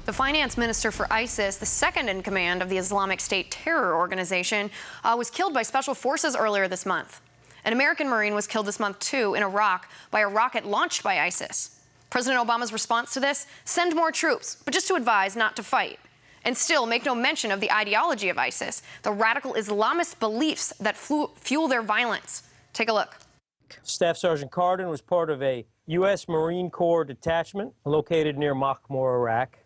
The finance minister for ISIS, the second in command of the Islamic State terror organization, was killed by special forces earlier this month. An American Marine was killed this month, too, in Iraq by a rocket launched by ISIS. President Obama's response to this? Send more troops, but just to advise not to fight. And still make no mention of the ideology of ISIS, the radical Islamist beliefs that fuel their violence. Take a look. Staff Sergeant Cardin was part of a U.S. Marine Corps detachment located near Makhmur, Iraq.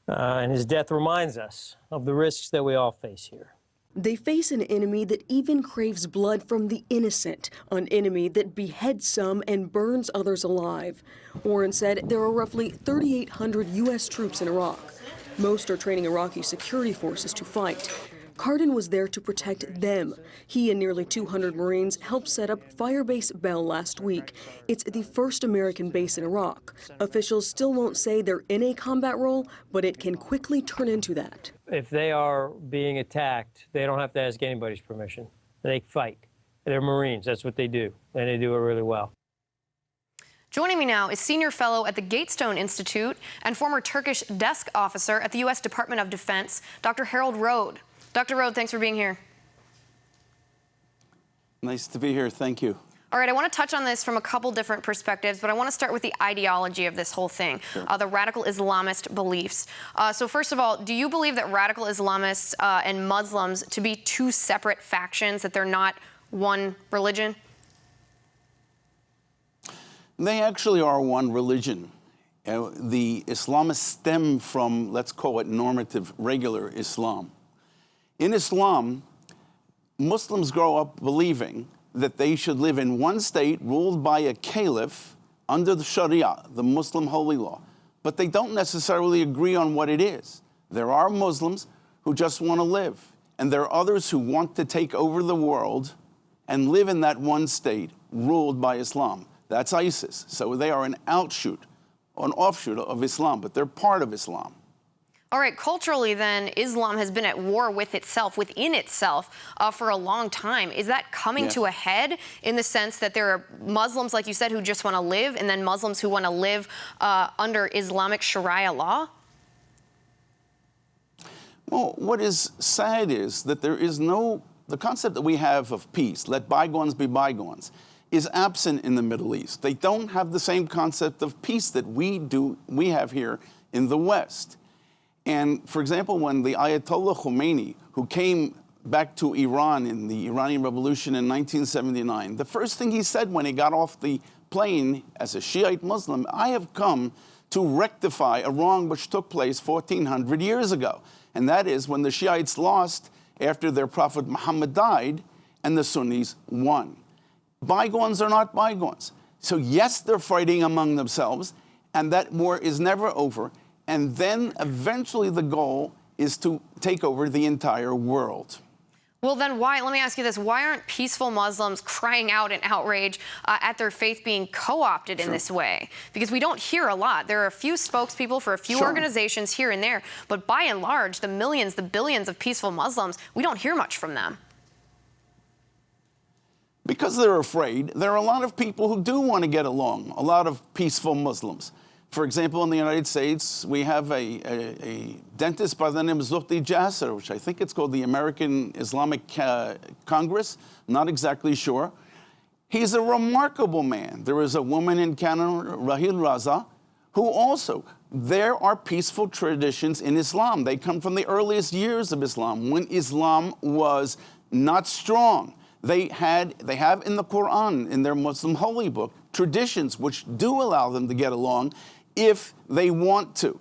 And his death reminds us of the risks that we all face here. They face an enemy that even craves blood from the innocent, an enemy that beheads some and burns others alive. Warren said there are roughly 3,800 U.S. troops in Iraq. Most are training Iraqi security forces to fight. Cardin was there to protect them. He and nearly 200 Marines helped set up Firebase Bell last week. It's the first American base in Iraq. Officials still won't say they're in a combat role, but it can quickly turn into that. If they are being attacked, they don't have to ask anybody's permission. They fight. They're Marines. That's what they do, and they do it really well. Joining me now is senior fellow at the Gatestone Institute and former Turkish desk officer at the U.S. Department of Defense, Dr. Harold Rhode. Dr. Rhode, thanks for being here. Nice to be here. Thank you. All right, I want to touch on this from a couple different perspectives, but I want to start with the ideology of this whole thing, Sure. The radical Islamist beliefs. So first of all, do you believe that radical Islamists and Muslims to be two separate factions, that they're not one religion? They actually are one religion. The Islamists stem from, let's call it normative, regular Islam. In Islam, Muslims grow up believing that they should live in one state ruled by a caliph under the Sharia, the Muslim holy law. But they don't necessarily agree on what it is. There are Muslims who just want to live, and there are others who want to take over the world and live in that one state ruled by Islam. That's ISIS. So they are an offshoot of Islam, but they're part of Islam. All right, culturally then, Islam has been at war with itself, within itself, for a long time. Is that coming to a head in the sense that there are Muslims, like you said, who just want to live, and then Muslims who want to live under Islamic Sharia law? Well, what is sad is that there is the concept that we have of peace, let bygones be bygones, is absent in the Middle East. They don't have the same concept of peace that we have here in the West. And, for example, when the Ayatollah Khomeini, who came back to Iran in the Iranian Revolution in 1979, the first thing he said when he got off the plane as a Shiite Muslim, I have come to rectify a wrong which took place 1,400 years ago. And that is when the Shiites lost after their prophet Muhammad died and the Sunnis won. Bygones are not bygones. So yes, they're fighting among themselves, and that war is never over. And then eventually the goal is to take over the entire world. Well, then why, let me ask you this, why aren't peaceful Muslims crying out in outrage at their faith being co-opted in this way? Because we don't hear a lot. There are a few spokespeople for a few organizations here and there, but by and large, the millions, the billions of peaceful Muslims, we don't hear much from them. Because they're afraid, there are a lot of people who do want to get along, a lot of peaceful Muslims. For example, in the United States, we have a dentist by the name of Zuhdi Jasser, which I think it's called the American Islamic Congress, not exactly sure. He's a remarkable man. There is a woman in Canada, Rahil Raza, who also, there are peaceful traditions in Islam. They come from the earliest years of Islam, when Islam was not strong. They have in the Quran, in their Muslim holy book, traditions which do allow them to get along if they want to.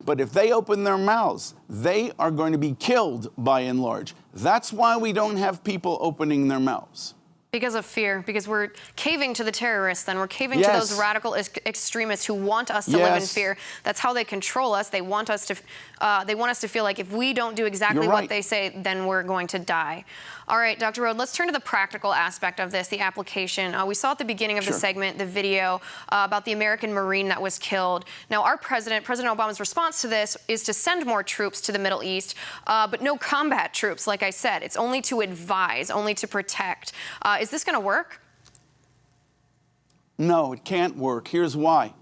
But if they open their mouths, they are going to be killed by and large. That's why we don't have people opening their mouths. Because of fear, because we're caving to the terrorists, then we're caving to those radical extremists who want us to live in fear. That's how they control us. They want us to feel like if we don't do exactly what they say, then we're going to die. All right, Dr. Rhode, let's turn to the practical aspect of this, the application. We saw at the beginning of the segment the video about the American Marine that was killed. Now, our President Obama's response to this is to send more troops to the Middle East, but no combat troops, like I said. It's only to advise, only to protect. Is this going to work? No, it can't work. Here's why.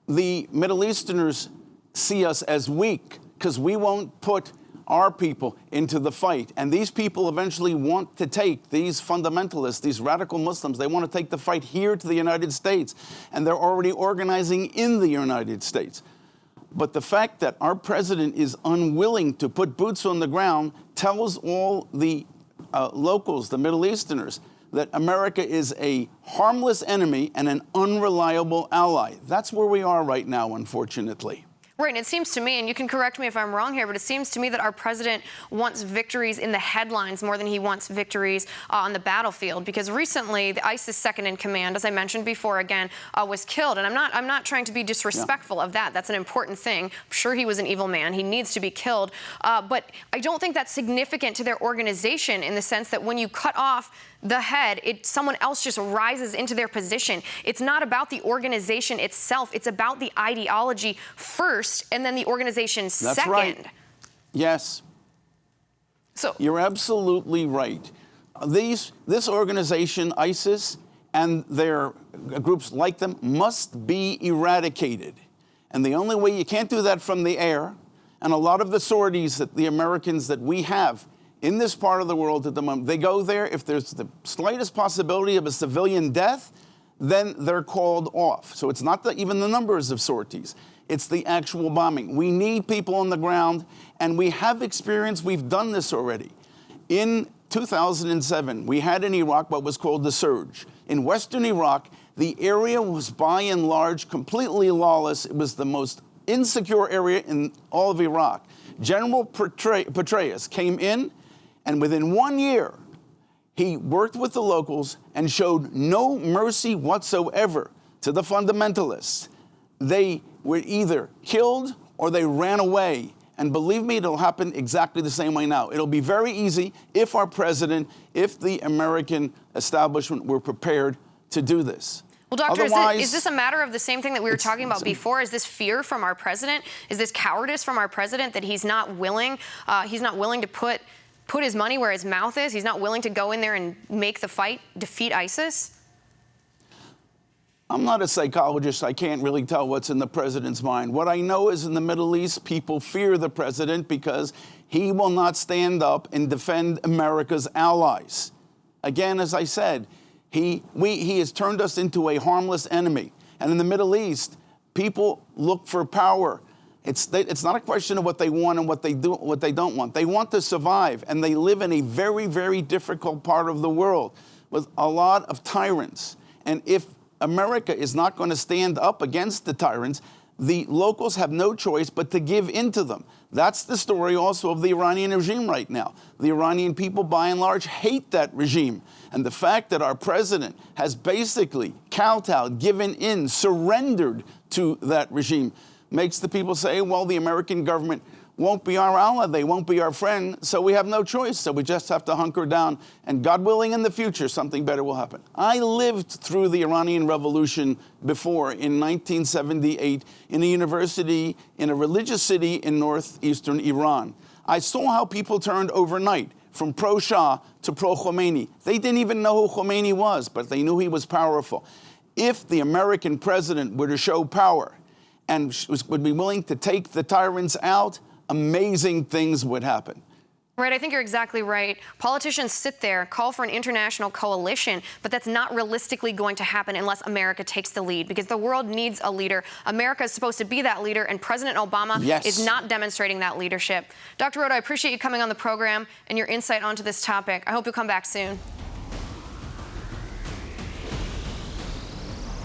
The Middle Easterners see us as weak because we won't put our people into the fight. And these people eventually want to take, these fundamentalists, these radical Muslims, they want to take the fight here to the United States. And they're already organizing in the United States. But the fact that our president is unwilling to put boots on the ground tells all the locals, the Middle Easterners, that America is a harmless enemy and an unreliable ally. That's where we are right now, unfortunately. Right, and it seems to me, and you can correct me if I'm wrong here, but it seems to me that our president wants victories in the headlines more than he wants victories on the battlefield. Because recently, the ISIS second in command, as I mentioned before, again, was killed. And I'm not trying to be disrespectful of that. That's an important thing. I'm sure he was an evil man. He needs to be killed. But I don't think that's significant to their organization in the sense that when you cut off the head, someone else just rises into their position. It's not about the organization itself. It's about the ideology first, and then the organization second. That's right. Yes. So you're absolutely right. This organization, ISIS, and their groups like them must be eradicated. And the only way, you can't do that from the air. And a lot of the sorties that the Americans that we have in this part of the world at the moment, they go there. If there's the slightest possibility of a civilian death, then they're called off. So it's not even the numbers of sorties. It's the actual bombing. We need people on the ground, and we have experience. We've done this already. In 2007, we had in Iraq what was called the surge. In western Iraq, the area was by and large completely lawless. It was the most insecure area in all of Iraq. General Petraeus came in, and within 1 year, he worked with the locals and showed no mercy whatsoever to the fundamentalists. They were either killed or they ran away. And believe me, it'll happen exactly the same way now. It'll be very easy if our president, if the American establishment were prepared to do this. Well, Doctor, is this a matter of the same thing that we were talking about before? Is this fear from our president? Is this cowardice from our president that he's not willing to put his money where his mouth is? He's not willing to go in there and make the fight, defeat ISIS? I'm not a psychologist. I can't really tell what's in the president's mind. What I know is in the Middle East, people fear the president because he will not stand up and defend America's allies. Again, as I said, he has turned us into a harmless enemy. And in the Middle East, people look for power. It's not a question of what they want and what they don't want. They want to survive, and they live in a very, very difficult part of the world with a lot of tyrants. And if America is not going to stand up against the tyrants, the locals have no choice but to give in to them. That's the story also of the Iranian regime right now. The Iranian people, by and large, hate that regime. And the fact that our president has basically kowtowed, given in, surrendered to that regime makes the people say, well, the American government won't be our ally, they won't be our friend, so we have no choice. So we just have to hunker down, and God willing, in the future, something better will happen. I lived through the Iranian Revolution before in 1978 in a university, in a religious city in northeastern Iran. I saw how people turned overnight from pro-Shah to pro-Khomeini. They didn't even know who Khomeini was, but they knew he was powerful. If the American president were to show power and would be willing to take the tyrants out, amazing things would happen. Right, I think you're exactly right. Politicians sit there, call for an international coalition, but that's not realistically going to happen unless America takes the lead, because the world needs a leader. America is supposed to be that leader, and President Obama is not demonstrating that leadership. Dr. Rhode, I appreciate you coming on the program and your insight onto this topic. I hope you'll come back soon.